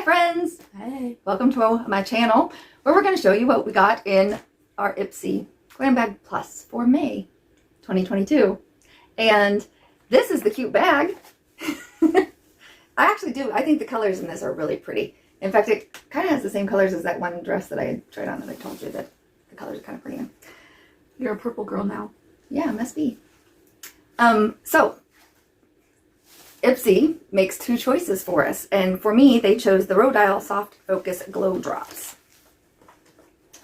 friends! Hey. Welcome to my channel where we're going to show you what we got in our Ipsy Glambag Plus for May 2022. And this is the cute bag. I think the colors in this are really pretty. In fact, it kind of has the same colors as that one dress that I had tried on that I told you that the colors are kind of pretty in. You're a purple girl now. Yeah, must be. So Ipsy makes two choices for us, and for me, they chose the Rhodial Soft Focus Glow Drops.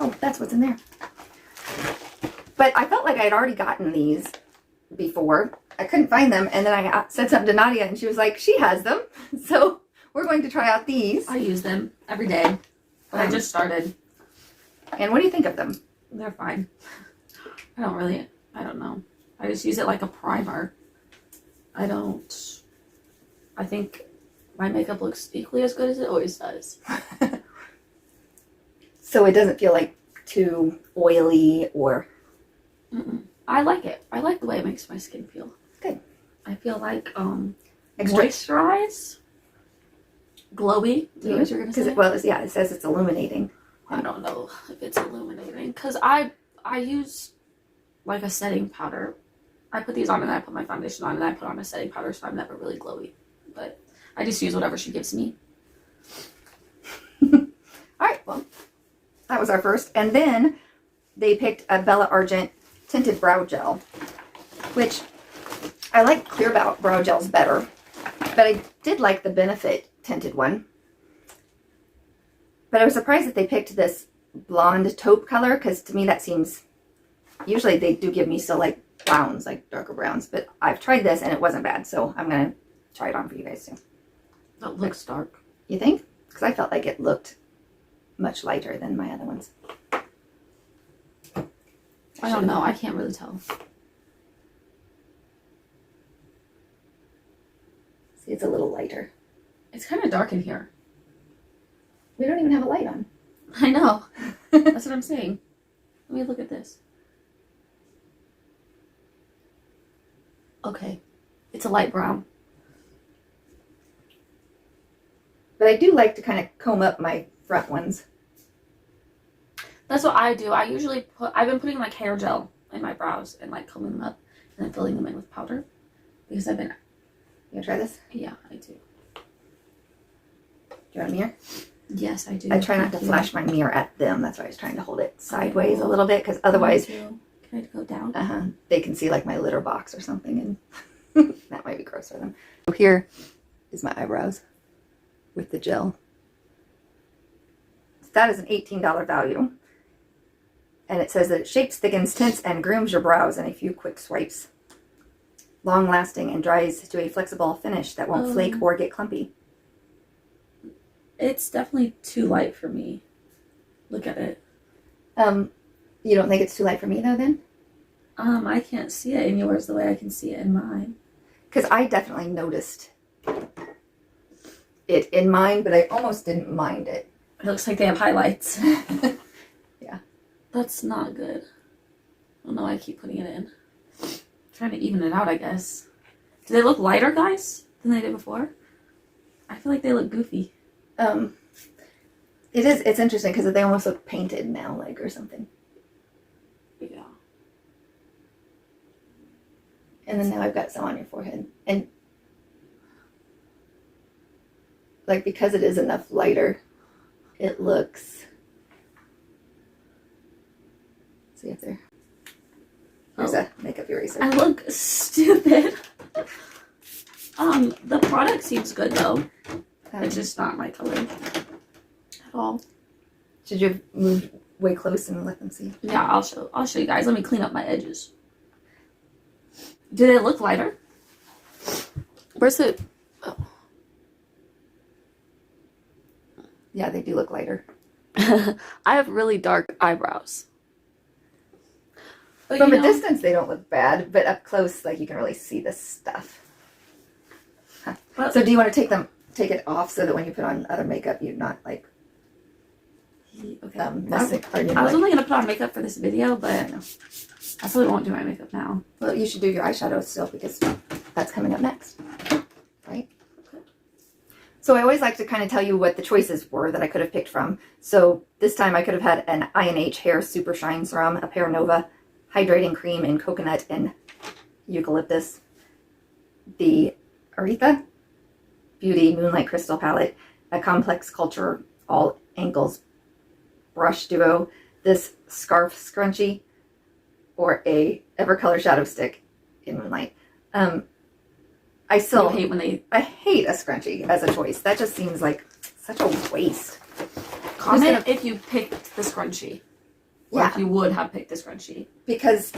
Oh, that's what's in there. But I felt like I had already gotten these before. I couldn't find them, and then I said something to Nadia, and she was like, she has them. So we're going to try out these. I use them every day, but I just started. And what do you think of them? They're fine. I don't know. I just use it like a primer. I think my makeup looks equally as good as it always does. So it doesn't feel like too oily or... I like it. I like the way it makes my skin feel. Good. I feel like moisturize, glowy. Is that what you're gonna say? Well, it says it's illuminating. I don't know if it's illuminating because I use like a setting powder. I put these on and I put my foundation on and I put on a setting powder, so I'm never really glowy. But I just use whatever she gives me. All right, well, that was our first. And then they picked a Bella Argent Tinted Brow Gel, which I like clear brow gels better. But I did like the Benefit tinted one. But I was surprised that they picked this blonde taupe color, because to me that seems... Usually they do give me still like browns, like darker browns. But I've tried this and it wasn't bad, so I'm going to try it on for you guys too. That looks dark. You think? Because I felt like it looked much lighter than my other ones. I don't know. I can't really tell. See, it's a little lighter. It's kind of dark in here. We don't even have a light on. I know. That's what I'm saying. Let me look at this. Okay. It's a light brown. But I do like to kind of comb up my front ones. That's what I do. I've been putting like hair gel in my brows and like combing them up and then filling them in with powder. Because You wanna try this? Yeah, I do. Do you want a mirror? Yes, I do. I try not to flash my mirror at them. That's why I was trying to hold it sideways a little bit, because otherwise... Can I go down? They can see like my litter box or something, and that might be gross for them. So here is my eyebrows with the gel. So that is an $18 value. And it says that it shapes, thickens, tints, and grooms your brows in a few quick swipes. Long lasting and dries to a flexible finish that won't flake or get clumpy. It's definitely too light for me. Look at it. You don't think it's too light for me though then? I can't see it in yours the way I can see it in mine. Because I definitely noticed it in mine, but I almost didn't mind it. It looks like they have highlights. Yeah. That's not good. I don't know why I keep putting it in. Trying to even it out, I guess. Do they look lighter, guys, than they did before? I feel like they look goofy. It's interesting because they almost look painted now, like, or something. Yeah. And then now I've got some on your forehead. And, like, because it is enough lighter, it looks... See if there... Here's a makeup eraser. I look stupid. The product seems good, though. It's just not my color at all. Should you move way close and let them see? Yeah, I'll show you guys. Let me clean up my edges. Do they look lighter? Where's it? Oh. Yeah, they do look lighter. I have really dark eyebrows. But from a distance, they don't look bad, but up close, like, you can really see this stuff. Huh. Well, so do you want to take it off so that when you put on other makeup, you're not, like, messing? I was only going to put on makeup for this video, but I probably won't do my makeup now. Well, you should do your eyeshadow still, because that's coming up next, right? So I always like to kind of tell you what the choices were that I could have picked from. So this time I could have had an I&H Hair Super Shine Serum, a Pear Nova Hydrating Cream in Coconut and Eucalyptus, the Aretha Beauty Moonlight Crystal Palette, a Complex Culture All Angles Brush Duo, this Scarf Scrunchie, or a Evercolor Shadow Stick in Moonlight. I hate a scrunchie as a choice. That just seems like such a waste. Comment if you picked the scrunchie. Or Yeah. if you would have picked the scrunchie. Because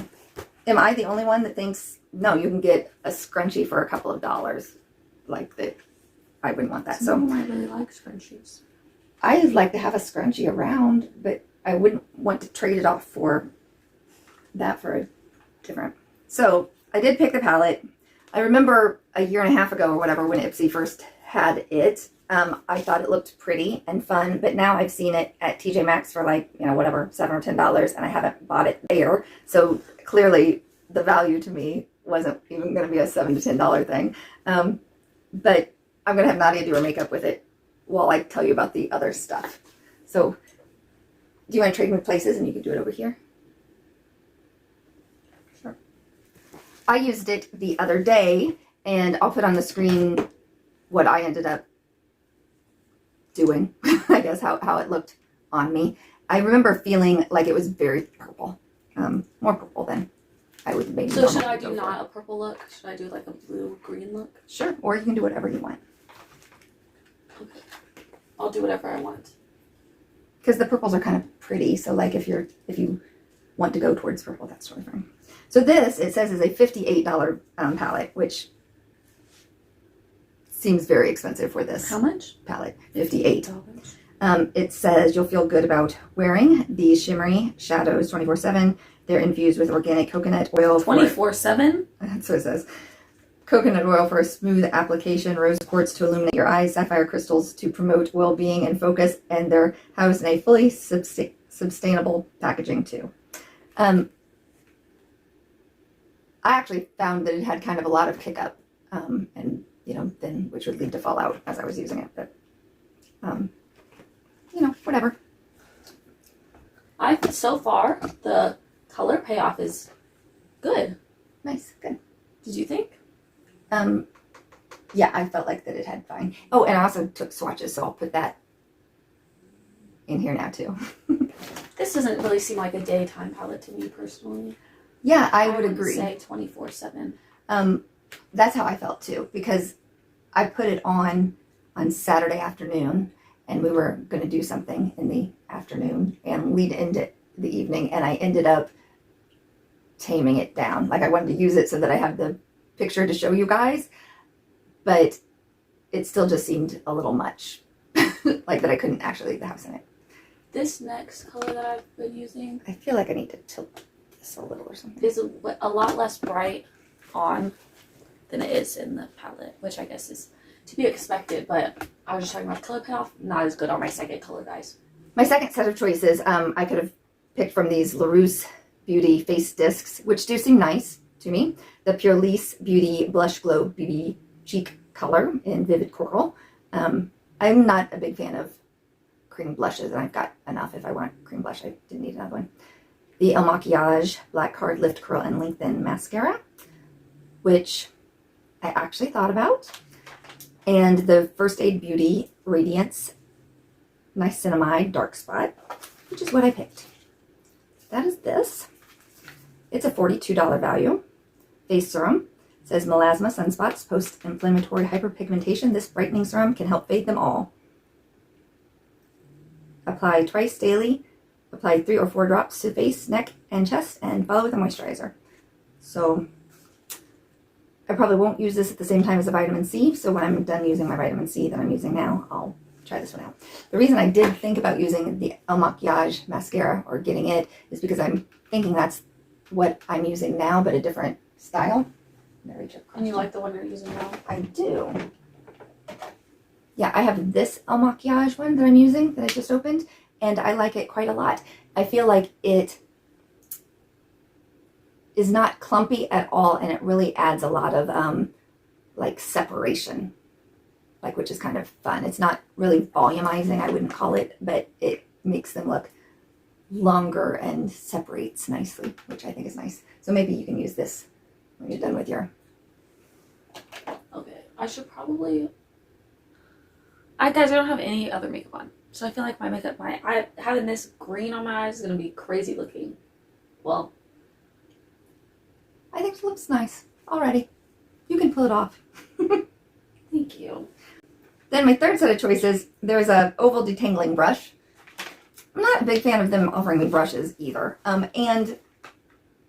am I the only one that thinks, no, you can get a scrunchie for a couple of dollars? Like that, I wouldn't want that. Some people might really like scrunchies. I'd like to have a scrunchie around, but I wouldn't want to trade it off for that for a different. So I did pick the palette. I remember a year and a half ago or whatever when Ipsy first had it. I thought it looked pretty and fun, but now I've seen it at TJ Maxx for like, whatever, $7 or $10, and I haven't bought it there. So clearly the value to me wasn't even going to be a $7 to $10 thing. But I'm going to have Nadia do her makeup with it while I tell you about the other stuff. So do you want to trade me places and you can do it over here? Sure. I used it the other day, and I'll put on the screen what I ended up doing, I guess, how it looked on me. I remember feeling like it was very purple, more purple than I would maybe. So should I do not a purple look? Should I do like a blue-green look? Sure, or you can do whatever you want. Okay. I'll do whatever I want. Because the purples are kind of pretty, so like if you want to go towards purple, that's totally fine. So this, it says, is a $58 palette, which seems very expensive for this. How much? Palette, $58. It says you'll feel good about wearing these shimmery shadows 24/7. They're infused with organic coconut oil. 24/7? That's what it says. Coconut oil for a smooth application, rose quartz to illuminate your eyes, sapphire crystals to promote well-being and focus, and they're housed in a fully sustainable packaging too. I actually found that it had kind of a lot of kick up, and then which would lead to fallout as I was using it, but whatever. So far the color payoff is good. Nice, good. Did you think? Yeah, I felt like that it had fine. Oh, and I also took swatches, so I'll put that in here now too. This doesn't really seem like a daytime palette to me personally. Yeah, I would agree. Say 24/7. That's how I felt too, because I put it on Saturday afternoon, and we were going to do something in the afternoon and lead into the evening, and I ended up taming it down. Like I wanted to use it so that I have the picture to show you guys, but it still just seemed a little much, like that I couldn't actually leave the house in it. This next color that I've been using, I feel like I need to tilt this a little or something. is a lot less bright on than it is in the palette, which I guess is to be expected, but I was just talking about color payoff, not as good on my second color, guys. My second set of choices, I could have picked from these LaRousse Beauty Face Discs, which do seem nice to me. The Pure Lisse Beauty Blush Glow Beauty Cheek Color in Vivid Coral. I'm not a big fan of cream blushes, and I've got enough. If I want cream blush, I didn't need another one. The El Maquillage Black Card Lift, Curl, and Lengthen Mascara, which I actually thought about. And the First Aid Beauty Radiance Niacinamide Dark Spot, which is what I picked. That is this. It's a $42 value. Face serum. It says melasma, sunspots, post-inflammatory hyperpigmentation. This brightening serum can help fade them all. Apply twice daily. Apply 3 or 4 drops to face, neck, and chest, and follow with a moisturizer. So I probably won't use this at the same time as the vitamin C, so when I'm done using my vitamin C that I'm using now, I'll try this one out. The reason I did think about using the El Maquillage mascara, or getting it, is because I'm thinking that's what I'm using now, but a different style. And you like the one you're using now? I do. Yeah, I have this El Maquillage one that I'm using, that I just opened, and I like it quite a lot. I feel like it is not clumpy at all, and it really adds a lot of like separation like, which is kind of fun. It's not really volumizing, I wouldn't call it, but it makes them look longer and separates nicely, which I think is nice. So maybe you can use this when you're done with your... Okay, I should probably... guys, I don't have any other makeup on. So I feel like having this green on my eyes is going to be crazy looking. Well, I think it looks nice already. You can pull it off. thank you. Then my third set of choices, there's a oval detangling brush. I'm not a big fan of them offering me brushes either. And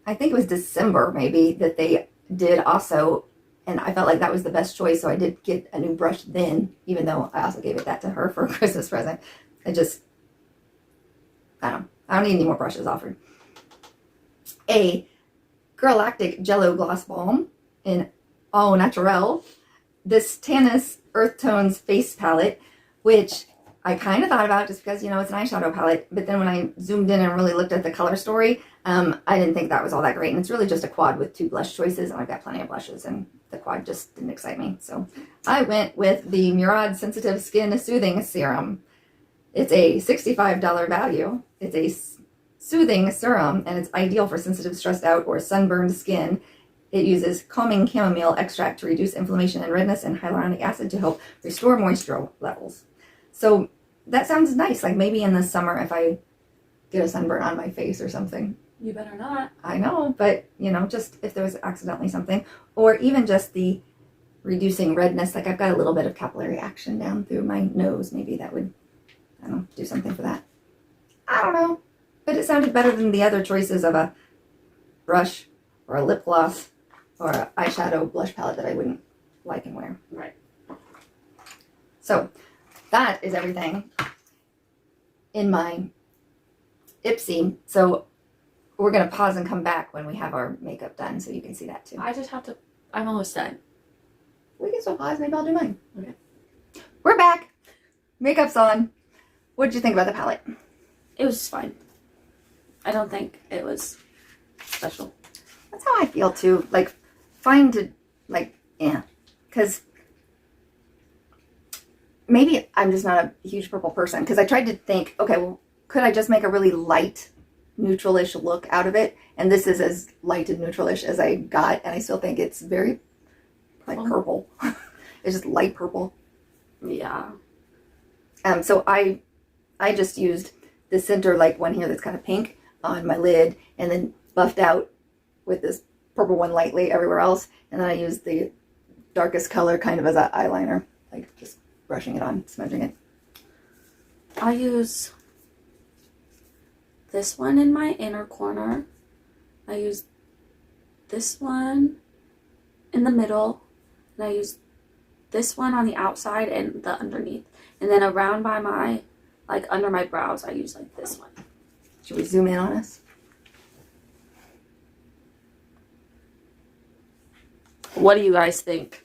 I think it was December maybe that they did also, and I felt like that was the best choice, so I did get a new brush then, even though I also gave that to her for a Christmas present. I don't need any more brushes offered. A Galactic Jello Gloss Balm in Au Naturel. This Tanis Earth Tones face palette, which I kind of thought about just because, you know, it's an eyeshadow palette, but then when I zoomed in and really looked at the color story, I didn't think that was all that great. And it's really just a quad with 2 blush choices, and I've got plenty of blushes, and the quad just didn't excite me. So I went with the Murad Sensitive Skin Soothing Serum. It's a $65 value. It's a soothing serum, and it's ideal for sensitive, stressed out, or sunburned skin. It uses calming chamomile extract to reduce inflammation and redness, and hyaluronic acid to help restore moisture levels. So that sounds nice. Like maybe in the summer if I get a sunburn on my face or something. You better not. I know, but you know, just if there was accidentally something, or even just the reducing redness. Like I've got a little bit of capillary action down through my nose. Maybe that would, I don't know, do something for that. I don't know, but it sounded better than the other choices of a brush or a lip gloss or an eyeshadow blush palette that I wouldn't like and wear. Right. So that is everything in my Ipsy. So we're going to pause and come back when we have our makeup done so you can see that too. I'm almost done. We can still pause. Maybe I'll do mine. Okay. We're back. Makeup's on. What did you think about the palette? It was fine. I don't think it was special. That's how I feel too. Like, because maybe I'm just not a huge purple person, because I tried to think, okay, well, could I just make a really light, neutralish look out of it? And this is as light and neutralish as I got, and I still think it's very, like, purple. It's just light purple. Yeah. So I just used the center, like, one here that's kind of pink on my lid, and then buffed out with this purple one lightly everywhere else, and then I used the darkest color kind of as an eyeliner, like just brushing it on, smudging it. I use this one in my inner corner. I use this one in the middle, and I use this one on the outside and the underneath, and then around by my, like, under my brows, I use like this one. Should we zoom in on us? What do you guys think?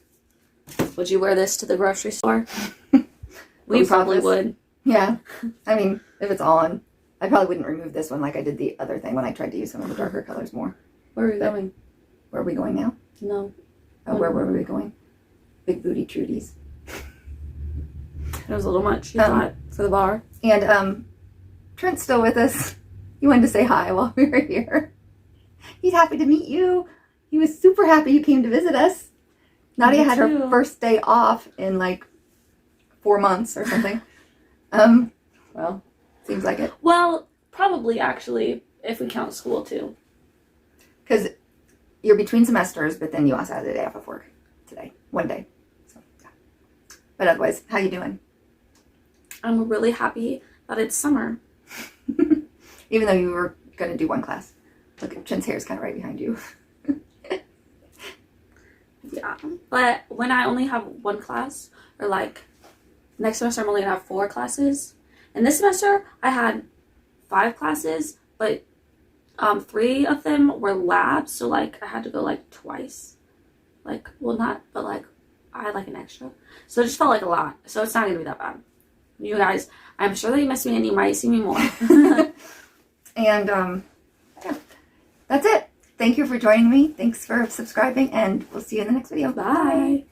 Would you wear this to the grocery store? We probably would. Yeah. I mean, if it's on. I probably wouldn't remove this one like I did the other thing when I tried to use some of the darker colors more. Where are we going? Where are we going now? No. Oh, where were we going? Big booty Trudies. It was a little much, you thought, for the bar. And Trent's still with us. He wanted to say hi while we were here. He's happy to meet you. He was super happy you came to visit us. Nadia had her first day off in like 4 months or something. Well, seems like it. Well, probably actually, if we count school too. Because you're between semesters, but then you also had a day off of work today. 1 day. So, yeah. But otherwise, how you doing? I'm really happy that it's summer. Even though you were going to do one class. Look, Trent's hair is kind of right behind you. Yeah, but when I only have one class, or like next semester I'm only gonna have 4 classes, and this semester I had 5 classes, but 3 of them were labs, so like I had to go like twice, like, well, not, but like I had like an extra, so it just felt like a lot. So it's not gonna be that bad. You guys, I'm sure that you miss me and you might see me more. And yeah, that's it. Thank you for joining me. Thanks for subscribing, and we'll see you in the next video. Bye.